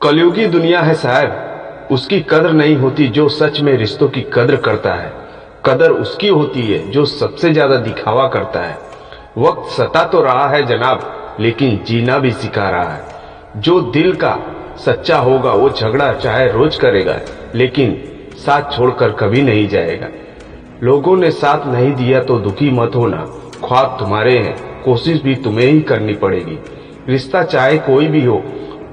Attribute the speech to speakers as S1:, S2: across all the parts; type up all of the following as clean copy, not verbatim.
S1: कलयुगी दुनिया है साहब, उसकी कदर नहीं होती जो सच में रिश्तों की कदर करता है। कदर उसकी होती है जो सबसे ज्यादा दिखावा करता है। वक्त सता तो रहा है जनाब, लेकिन जीना भी सिखा रहा है। जो दिल का सच्चा होगा वो झगड़ा चाहे रोज करेगा, लेकिन साथ छोड़कर कभी नहीं जाएगा। लोगों ने साथ नहीं दिया तो दुखी मत होना, ख्वाब तुम्हारे हैं, कोशिश भी तुम्हें ही करनी पड़ेगी। रिश्ता चाहे कोई भी हो,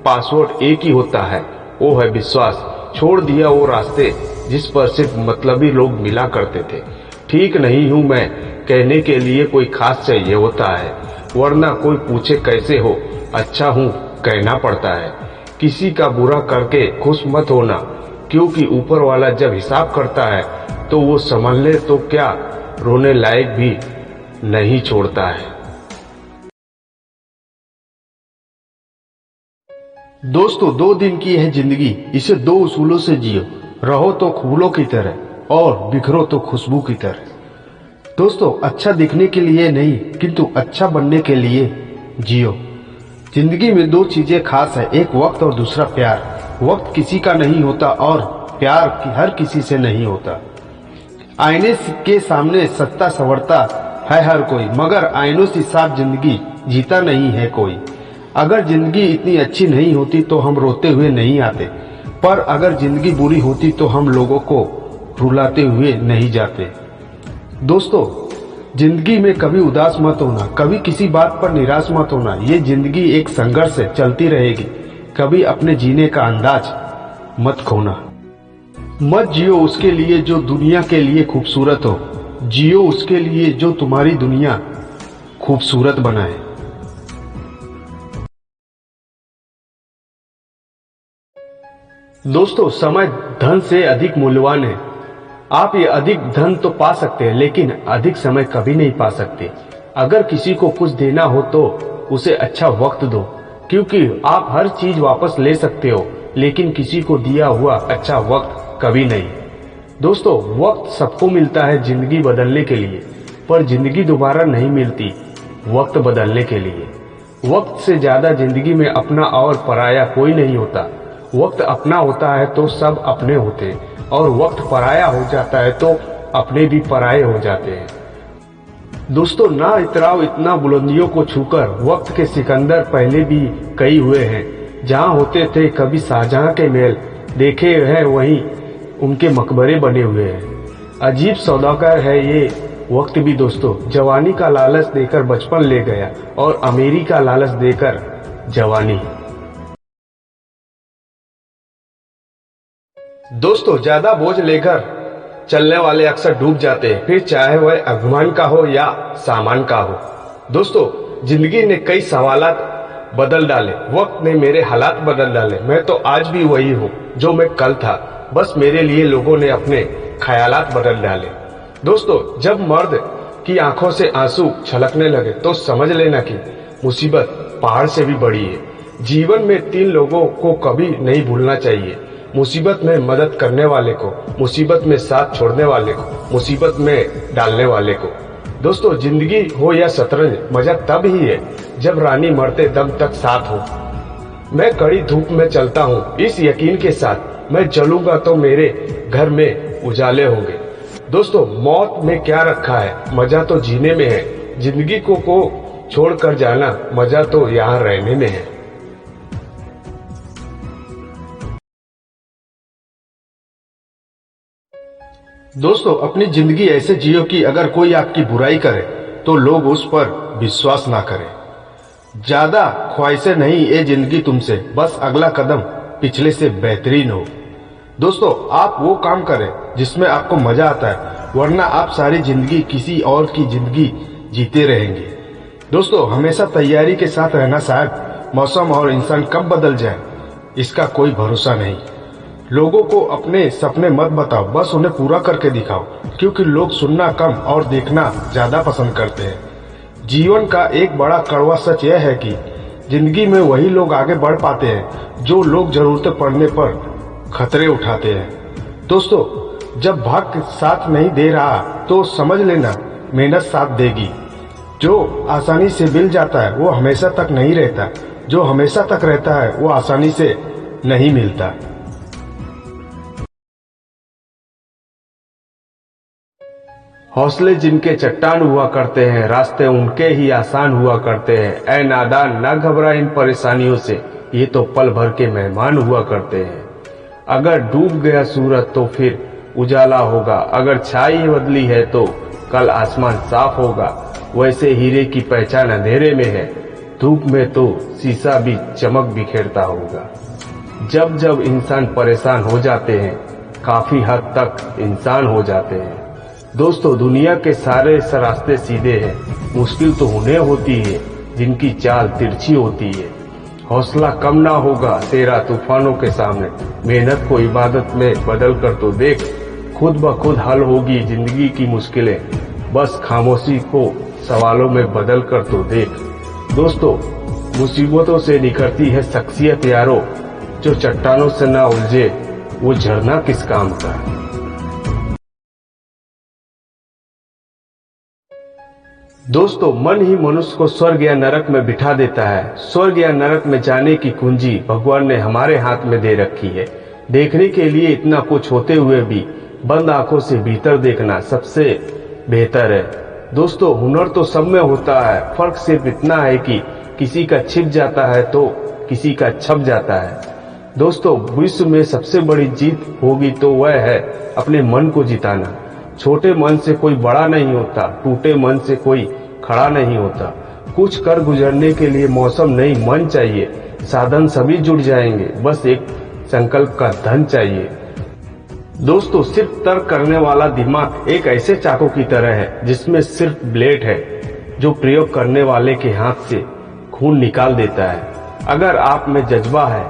S1: पासवर्ड एक ही होता है, वो है विश्वास। छोड़ दिया वो रास्ते जिस पर सिर्फ मतलबी लोग मिला करते थे। ठीक नहीं हूं मैं कहने के लिए कोई खास चाहिए होता है, वरना कोई पूछे कैसे हो, अच्छा हूं कहना पड़ता है। किसी का बुरा करके खुश मत होना, क्योंकि ऊपर वाला जब हिसाब करता है तो वो समझ ले तो क्या, रोने लायक भी नहीं छोड़ता है।
S2: दोस्तों, 2 दिन की है जिंदगी, इसे 2 उसूलों से जियो। रहो तो फूलों की तरह और बिखरो तो खुशबू की तरह। दोस्तों, अच्छा दिखने के लिए नहीं किंतु अच्छा बनने के लिए जियो। जिंदगी में 2 चीजें खास है, एक वक्त और दूसरा प्यार। वक्त किसी का नहीं होता और प्यार हर किसी से नहीं होता। आईने के सामने सत्ता संवरता है हर कोई, मगर आईनों से साफ जिंदगी जीता नहीं है कोई। अगर जिंदगी इतनी अच्छी नहीं होती तो हम रोते हुए नहीं आते, पर अगर जिंदगी बुरी होती तो हम लोगों को रुलाते हुए नहीं जाते। दोस्तों, जिंदगी में कभी उदास मत होना, कभी किसी बात पर निराश मत होना। ये जिंदगी एक संघर्ष से चलती रहेगी, कभी अपने जीने का अंदाज मत खोना। मत जियो उसके लिए जो दुनिया के लिए खूबसूरत हो, जियो उसके लिए जो तुम्हारी दुनिया खूबसूरत बनाए। दोस्तों, समय धन से अधिक मूल्यवान है। आप ये अधिक धन तो पा सकते हैं, लेकिन अधिक समय कभी नहीं पा सकते। अगर किसी को कुछ देना हो तो उसे अच्छा वक्त दो, क्योंकि आप हर चीज वापस ले सकते हो, लेकिन किसी को दिया हुआ अच्छा वक्त कभी नहीं। दोस्तों, वक्त सबको मिलता है जिंदगी बदलने के लिए, पर जिंदगी दोबारा नहीं मिलती वक्त बदलने के लिए। वक्त से ज्यादा जिंदगी में अपना और पराया कोई नहीं होता। वक्त अपना होता है तो सब अपने होते हैं, और वक्त पराया हो जाता है तो अपने भी पराये हो जाते हैं। दोस्तों, ना इतराओ इतना बुलंदियों को छूकर, वक्त के सिकंदर पहले भी कई हुए हैं। जहाँ होते थे कभी शाहजहां के महल, देखे हैं वहीं उनके मकबरे बने हुए हैं। अजीब सौदागर है ये वक्त भी दोस्तों, जवानी का लालच देकर बचपन ले गया और अमीरी का लालच देकर जवानी। दोस्तों, ज्यादा बोझ लेकर चलने वाले अक्सर डूब जाते हैं, फिर चाहे वह अभिमान का हो या सामान का हो। दोस्तों, जिंदगी ने कई सवालात बदल डाले, वक्त ने मेरे हालात बदल डाले। मैं तो आज भी वही हूँ जो मैं कल था, बस मेरे लिए लोगों ने अपने ख्यालात बदल डाले। दोस्तों, जब मर्द की आंखों से आंसू छलकने लगे तो समझ लेना कि मुसीबत पहाड़ से भी बड़ी है। जीवन में 3 लोगों को कभी नहीं भूलना चाहिए, मुसीबत में मदद करने वाले को, मुसीबत में साथ छोड़ने वाले को, मुसीबत में डालने वाले को। दोस्तों, जिंदगी हो या शतरंज, मजा तब ही है जब रानी मरते दम तक साथ हो। मैं कड़ी धूप में चलता हूँ इस यकीन के साथ, मैं जलूंगा तो मेरे घर में उजाले होंगे। दोस्तों, मौत में क्या रखा है, मजा तो जीने में है। जिंदगी को छोड़कर जाना, मजा तो यहाँ रहने में है। दोस्तों, अपनी जिंदगी ऐसे जियो कि अगर कोई आपकी बुराई करे तो लोग उस पर विश्वास ना करें। ज्यादा ख्वाहिशें नहीं ये जिंदगी तुमसे, बस अगला कदम पिछले से बेहतरीन हो। दोस्तों, आप वो काम करें जिसमें आपको मजा आता है, वरना आप सारी जिंदगी किसी और की जिंदगी जीते रहेंगे। दोस्तों, हमेशा तैयारी के साथ रहना साहब, मौसम और इंसान कब बदल जाए इसका कोई भरोसा नहीं। लोगों को अपने सपने मत बताओ, बस उन्हें पूरा करके दिखाओ, क्योंकि लोग सुनना कम और देखना ज्यादा पसंद करते हैं। जीवन का एक बड़ा कड़वा सच यह है कि जिंदगी में वही लोग आगे बढ़ पाते हैं जो लोग जरूरत पड़ने पर खतरे उठाते हैं। दोस्तों, जब भाग्य साथ नहीं दे रहा तो समझ लेना मेहनत साथ देगी। जो आसानी से मिल जाता है वो हमेशा तक नहीं रहता, जो हमेशा तक रहता है वो आसानी से नहीं मिलता।
S1: हौसले जिनके चट्टान हुआ करते हैं, रास्ते उनके ही आसान हुआ करते हैं। ऐ नादान, ना घबरा इन परेशानियों से, ये तो पल भर के मेहमान हुआ करते हैं। अगर डूब गया सूरज तो फिर उजाला होगा, अगर छाई बदली है तो कल आसमान साफ होगा। वैसे हीरे की पहचान अंधेरे में है, धूप में तो शीशा भी चमक बिखेरता होगा। जब जब इंसान परेशान हो जाते हैं, काफी हद तक इंसान हो जाते हैं। दोस्तों, दुनिया के सारे रास्ते सीधे हैं, मुश्किल तो उन्हें होती है जिनकी चाल तिरछी होती है। हौसला कम ना होगा तेरा तूफानों के सामने, मेहनत को इबादत में बदल कर तो देख, खुद ब खुद हल होगी जिंदगी की मुश्किलें, बस खामोशी को सवालों में बदल कर तो देख। दोस्तों, मुसीबतों से निखरती है शख्सियत यारो, जो चट्टानों से ना उलझे वो झरना किस काम का। दोस्तों, मन ही मनुष्य को स्वर्ग या नरक में बिठा देता है। स्वर्ग या नरक में जाने की कुंजी भगवान ने हमारे हाथ में दे रखी है। देखने के लिए इतना कुछ होते हुए भी बंद आंखों से भीतर देखना सबसे बेहतर है। दोस्तों, हुनर तो सब में होता है, फर्क सिर्फ इतना है कि किसी का छिप जाता है तो किसी का छप जाता है। दोस्तों, विश्व में सबसे बड़ी जीत होगी तो वह है अपने मन को जिताना। छोटे मन से कोई बड़ा नहीं होता, टूटे मन से कोई खड़ा नहीं होता। कुछ कर गुजरने के लिए मौसम नहीं मन चाहिए, साधन सभी जुट जाएंगे, बस एक संकल्प का धन चाहिए। दोस्तों, सिर्फ तर्क करने वाला दिमाग एक ऐसे चाकू की तरह है जिसमें सिर्फ ब्लेड है, जो प्रयोग करने वाले के हाथ से खून निकाल देता है। अगर आप में जज्बा है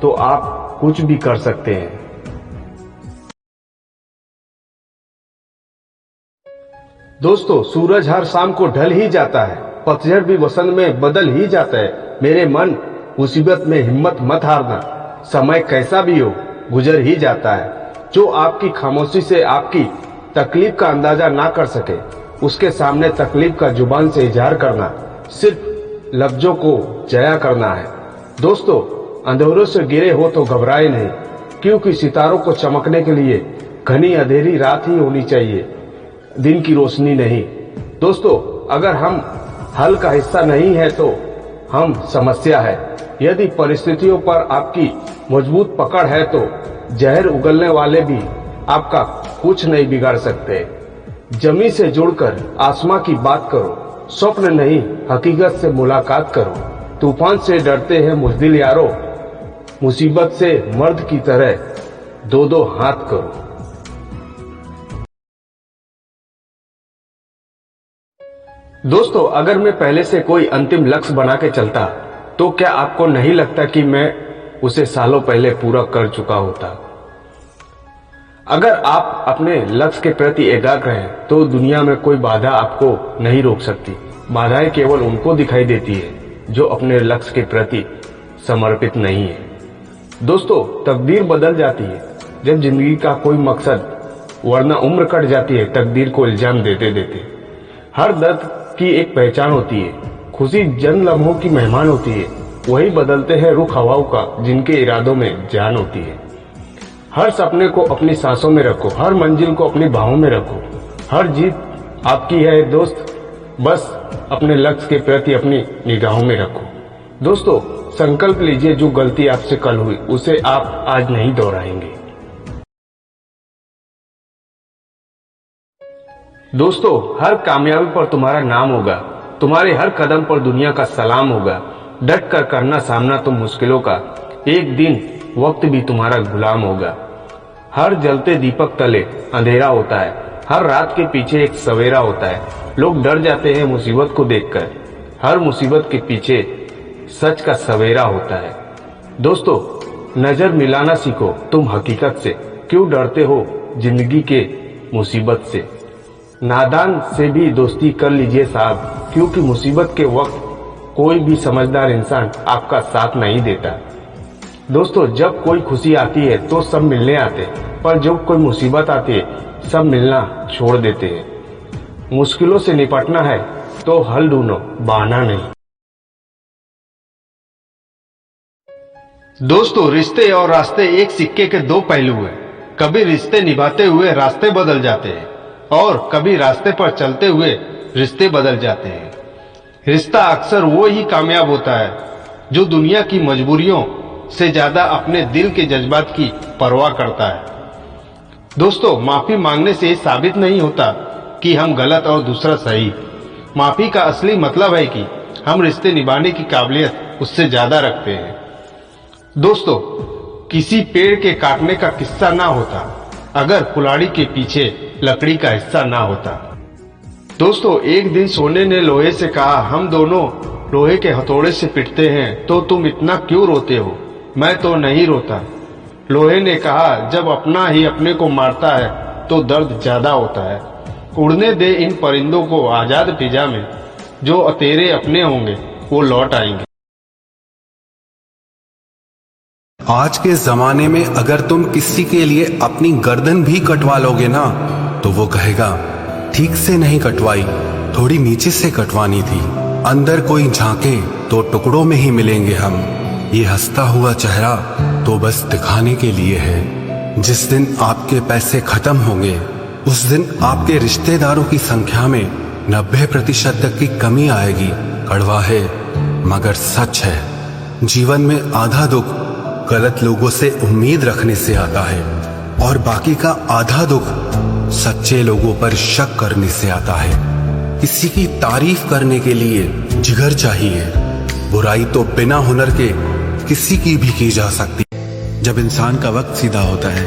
S1: तो आप कुछ भी कर सकते हैं। दोस्तों, सूरज हर शाम को ढल ही जाता है, पतझड़ भी वसंत में बदल ही जाता है। मेरे मन, मुसीबत में हिम्मत मत हारना, समय कैसा भी हो गुजर ही जाता है। जो आपकी खामोशी से आपकी तकलीफ का अंदाजा ना कर सके, उसके सामने तकलीफ का जुबान से इजहार करना सिर्फ लफ्जों को जया करना है। दोस्तों, अंधेरों से गिरे हो तो घबराए नहीं, क्योंकि सितारों को चमकने के लिए घनी अंधेरी रात ही होनी चाहिए, दिन की रोशनी नहीं। दोस्तों, अगर हम हल का हिस्सा नहीं है तो हम समस्या है। यदि परिस्थितियों पर आपकी मजबूत पकड़ है तो जहर उगलने वाले भी आपका कुछ नहीं बिगाड़ सकते। जमी से जुड़कर आसमां की बात करो, स्वप्न नहीं हकीकत से मुलाकात करो। तूफान से डरते हैं मुजदिल यारो, मुसीबत से मर्द की तरह दो दो हाथ करो। दोस्तों, अगर मैं पहले से कोई अंतिम लक्ष्य बना के चलता तो क्या आपको नहीं लगता कि मैं उसे सालों पहले पूरा कर चुका होता? अगर आप अपने लक्ष्य के प्रति एकाग्र हैं तो दुनिया में कोई बाधा आपको नहीं रोक सकती। बाधाएं केवल उनको दिखाई देती है जो अपने लक्ष्य के प्रति समर्पित नहीं है। दोस्तों, तकदीर बदल जाती है जब जिंदगी का कोई मकसद, वरना उम्र कट जाती है तकदीर को इल्जाम देते देते। हर दर्द की एक पहचान होती है, खुशी जन लम्हों की मेहमान होती है, वही बदलते हैं रुख हवाओं का जिनके इरादों में जान होती है। हर सपने को अपनी सांसों में रखो, हर मंजिल को अपनी बाहों में रखो, हर जीत आपकी है दोस्त, बस अपने लक्ष्य के प्रति अपनी निगाहों में रखो। दोस्तों, संकल्प लीजिए, जो गलती आपसे कल हुई उसे आप आज नहीं दोहराएंगे। दोस्तों, हर कामयाबी पर तुम्हारा नाम होगा, तुम्हारे हर कदम पर दुनिया का सलाम होगा। डट कर करना सामना तुम मुश्किलों का, एक दिन वक्त भी तुम्हारा गुलाम होगा। हर जलते दीपक तले अंधेरा होता है, हर रात के पीछे एक सवेरा होता है। लोग डर जाते हैं मुसीबत को देखकर, हर मुसीबत के पीछे सच का सवेरा होता है। दोस्तों, नजर मिलाना सीखो तुम हकीकत से, क्यों डरते हो जिंदगी के मुसीबत से। नादान से भी दोस्ती कर लीजिए साहब, क्योंकि मुसीबत के वक्त कोई भी समझदार इंसान आपका साथ नहीं देता। दोस्तों, जब कोई खुशी आती है तो सब मिलने आते, पर जब कोई मुसीबत आती है सब मिलना छोड़ देते हैं। मुश्किलों से निपटना है तो हल ढूंढो, बहाना नहीं।
S2: दोस्तों, रिश्ते और रास्ते एक सिक्के के दो पहलू हैं। कभी रिश्ते निभाते हुए रास्ते बदल जाते हैं और कभी रास्ते पर चलते हुए रिश्ते बदल जाते हैं। रिश्ता अक्सर वो ही कामयाब होता है जो दुनिया की मजबूरियों से ज्यादा अपने दिल के जज्बात की परवाह करता है। दोस्तों, माफी मांगने से साबित नहीं होता कि हम गलत और दूसरा सही। माफी का असली मतलब है कि हम रिश्ते निभाने की काबिलियत उससे ज्यादा रखते हैं। दोस्तों, किसी पेड़ के काटने का किस्सा ना होता अगर कुल्हाड़ी के पीछे लकड़ी का हिस्सा ना होता। दोस्तों, एक दिन सोने ने लोहे से कहा, हम दोनों लोहे के हथौड़े से पिटते हैं तो तुम इतना क्यों रोते हो? मैं तो नहीं रोता। लोहे ने कहा, जब अपना ही अपने को मारता है तो दर्द ज्यादा होता है। उड़ने दे इन परिंदों को आजाद फिजा में, जो तेरे अपने होंगे वो लौट आएंगे।
S3: आज के जमाने में अगर तुम किसी के लिए अपनी गर्दन भी कटवा लोगे ना, तो वो कहेगा ठीक से नहीं कटवाई, थोड़ी नीचे से कटवानी थी। अंदर कोई झांके तो टुकड़ों में ही मिलेंगे हम। ये हंसता हुआ चेहरा तो बस दिखाने के लिए है। जिस दिन आपके पैसे खत्म होंगे उस दिन आपके रिश्तेदारों की संख्या में 90% तक की कमी आएगी। कड़वा है मगर सच है। जीवन में आधा दुख गलत लोगों से उम्मीद रखने से आता है और बाकी का आधा दुख सच्चे लोगों पर शक करने से आता है। किसी की तारीफ करने के लिए जिगर चाहिए। बुराई तो बिना हुनर के किसी की भी की जा सकती।
S4: जब इंसान का वक्त सीधा होता है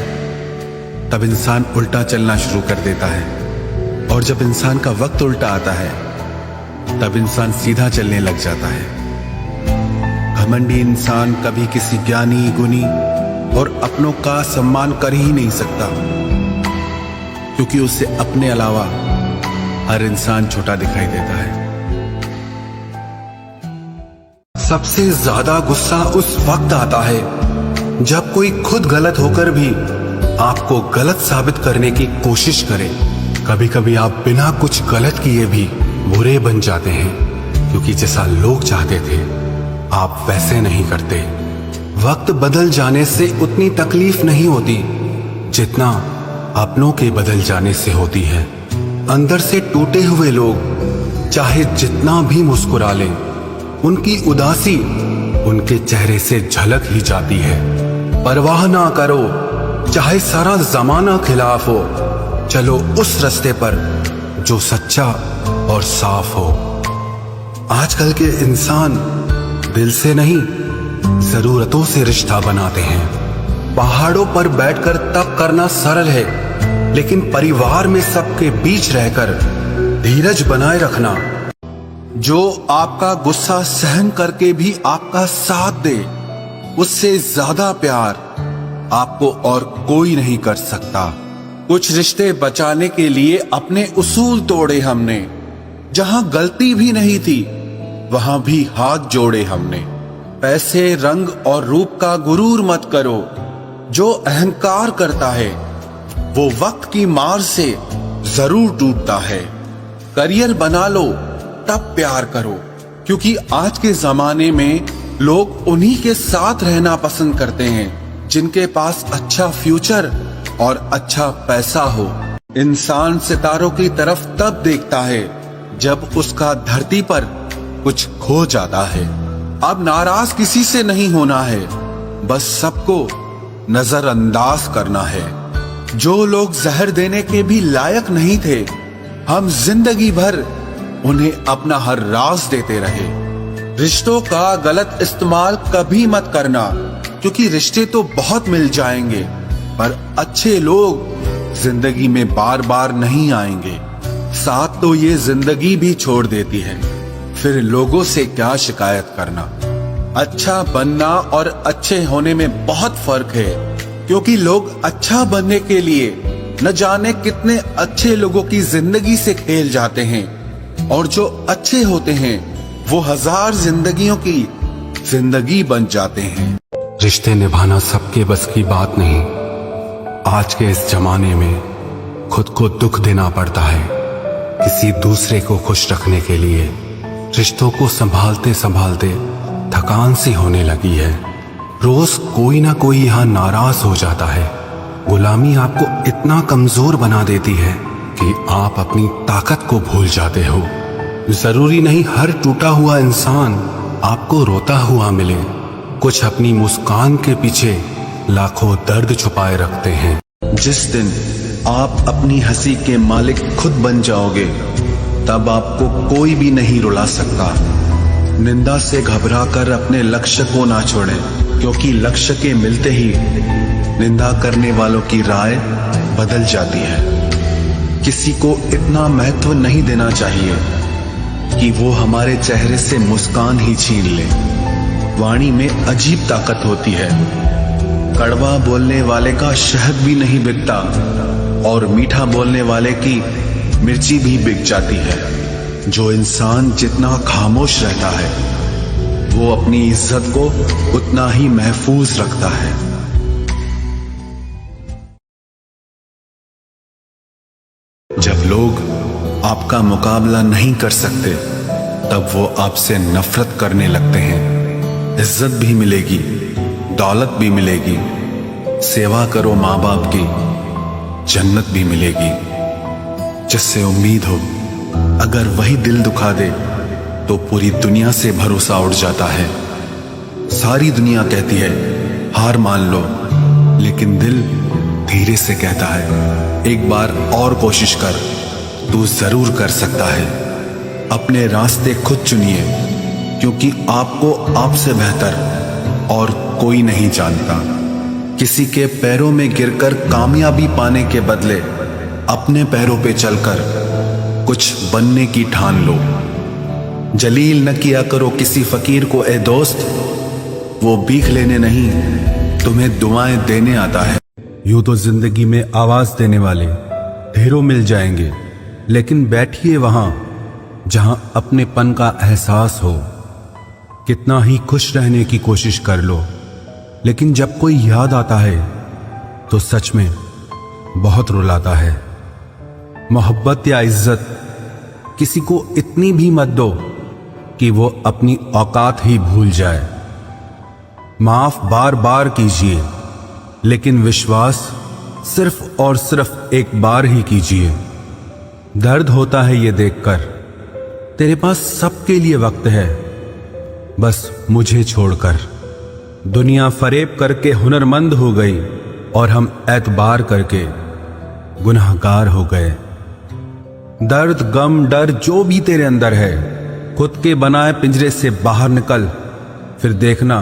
S4: तब इंसान उल्टा चलना शुरू कर देता है, और जब इंसान का वक्त उल्टा आता है तब इंसान सीधा चलने लग जाता है। घमंडी इंसान कभी किसी ज्ञानी, गुणी और अपनों का सम्मान कर ही नहीं सकता, क्योंकि उससे अपने अलावा हर इंसान छोटा दिखाई देता है।
S3: सबसे ज्यादा गुस्सा उस वक्त आता है जब कोई खुद गलत होकर भी आपको गलत साबित करने की कोशिश करे। कभी कभी आप बिना कुछ गलत किए भी बुरे बन जाते हैं, क्योंकि जैसा लोग चाहते थे आप वैसे नहीं करते। वक्त बदल जाने से उतनी तकलीफ नहीं होती जितना अपनों के बदल जाने से होती है। अंदर से टूटे हुए लोग चाहे जितना भी मुस्कुरा लें, उनकी उदासी उनके चेहरे से झलक ही जाती है। परवाह ना करो चाहे सारा जमाना खिलाफ हो, चलो उस रास्ते पर जो सच्चा और साफ हो। आजकल के इंसान दिल से नहीं जरूरतों से रिश्ता बनाते हैं। पहाड़ों पर बैठकर तप करना सरल है, लेकिन परिवार में सबके बीच रहकर धीरज बनाए रखना, जो आपका गुस्सा सहन करके भी आपका साथ दे, उससे ज्यादा प्यार आपको और कोई नहीं कर सकता। कुछ रिश्ते बचाने के लिए अपने उसूल तोड़े हमने। जहां गलती भी नहीं थी वहां भी हाथ जोड़े हमने। पैसे, रंग और रूप का गुरूर मत करो। जो अहंकार करता है वो वक्त की मार से जरूर टूटता है। करियर बना लो तब प्यार करो, क्योंकि आज के जमाने में लोग उन्हीं के साथ रहना पसंद करते हैं जिनके पास अच्छा फ्यूचर और अच्छा पैसा हो। इंसान सितारों की तरफ तब देखता है जब उसका धरती पर कुछ खो जाता है। अब नाराज किसी से नहीं होना है, बस सबको नजरअंदाज करना है। जो लोग जहर देने के भी लायक नहीं थे, हम जिंदगी भर उन्हें अपना हर राज देते रहे। रिश्तों का गलत इस्तेमाल कभी मत करना, क्योंकि रिश्ते तो बहुत मिल जाएंगे पर अच्छे लोग जिंदगी में बार बार नहीं आएंगे। साथ तो ये जिंदगी भी छोड़ देती है, फिर लोगों से क्या शिकायत करना। अच्छा बनना और अच्छे होने में बहुत फर्क है, क्योंकि लोग अच्छा बनने के लिए न जाने कितने अच्छे लोगों की जिंदगी से खेल जाते हैं, और जो अच्छे होते हैं वो 1000 जिंदगियों की जिंदगी बन जाते हैं। रिश्ते निभाना सबके बस की बात नहीं। आज के इस जमाने में खुद को दुख देना पड़ता है किसी दूसरे को खुश रखने के लिए। रिश्तों को संभालते संभालते थकान सी होने लगी है। रोज कोई ना कोई यहां नाराज हो जाता है। गुलामी आपको इतना कमजोर बना देती है कि आप अपनी ताकत को भूल जाते हो। जरूरी नहीं हर टूटा हुआ इंसान आपको रोता हुआ मिले। कुछ अपनी मुस्कान के पीछे लाखों दर्द छुपाए रखते हैं।
S4: जिस दिन आप अपनी हंसी के मालिक खुद बन जाओगे, तब आपको कोई भी नहीं रुला सकता। निंदा से घबराकर अपने लक्ष्य को ना छोड़ें, क्योंकि लक्ष्य के मिलते ही निंदा करने वालों की राय बदल जाती है। किसी को इतना महत्व नहीं देना चाहिए कि वो हमारे चेहरे से मुस्कान ही छीन ले। वाणी में अजीब ताकत होती है। कड़वा बोलने वाले का शहद भी नहीं बिकता और मीठा बोलने वाले की मिर्ची भी बिक जाती है। जो इंसान जितना खामोश रहता है, वो अपनी इज्जत को उतना ही महफूज रखता है। जब लोग आपका मुकाबला नहीं कर सकते, तब वो आपसे नफरत करने लगते हैं। इज्जत भी मिलेगी, दौलत भी मिलेगी, सेवा करो माँ बाप की, जन्नत भी मिलेगी। जिससे उम्मीद हो, अगर वही दिल दुखा दे तो पूरी दुनिया से भरोसा उड़ जाता है। सारी दुनिया कहती है हार मान लो, लेकिन दिल धीरे से कहता है एक बार और कोशिश कर, तू जरूर कर सकता है। अपने रास्ते खुद चुनिए, क्योंकि आपको आपसे बेहतर और कोई नहीं जानता। किसी के पैरों में गिरकर कामयाबी पाने के बदले अपने पैरों पे चलकर कुछ बनने की ठान लो। जलील न किया करो किसी फकीर को ए दोस्त, वो भीख लेने नहीं तुम्हें दुआएं देने आता है।
S3: यूं तो जिंदगी में आवाज देने वाले ढेरों मिल जाएंगे, लेकिन बैठिए वहां जहां अपनेपन का एहसास हो। कितना ही खुश रहने की कोशिश कर लो, लेकिन जब कोई याद आता है तो सच में बहुत रुलाता है। मोहब्बत या इज्जत किसी को इतनी भी मत दो कि वो अपनी औकात ही भूल जाए। माफ बार बार कीजिए, लेकिन विश्वास सिर्फ और सिर्फ एक बार ही कीजिए। दर्द होता है ये देखकर तेरे पास सबके लिए वक्त है, बस मुझे छोड़कर। दुनिया फरेब करके हुनरमंद हो गई और हम एतबार करके गुनाहगार हो गए। दर्द, गम, डर जो भी तेरे अंदर है, खुद के बनाए पिंजरे से बाहर निकल, फिर देखना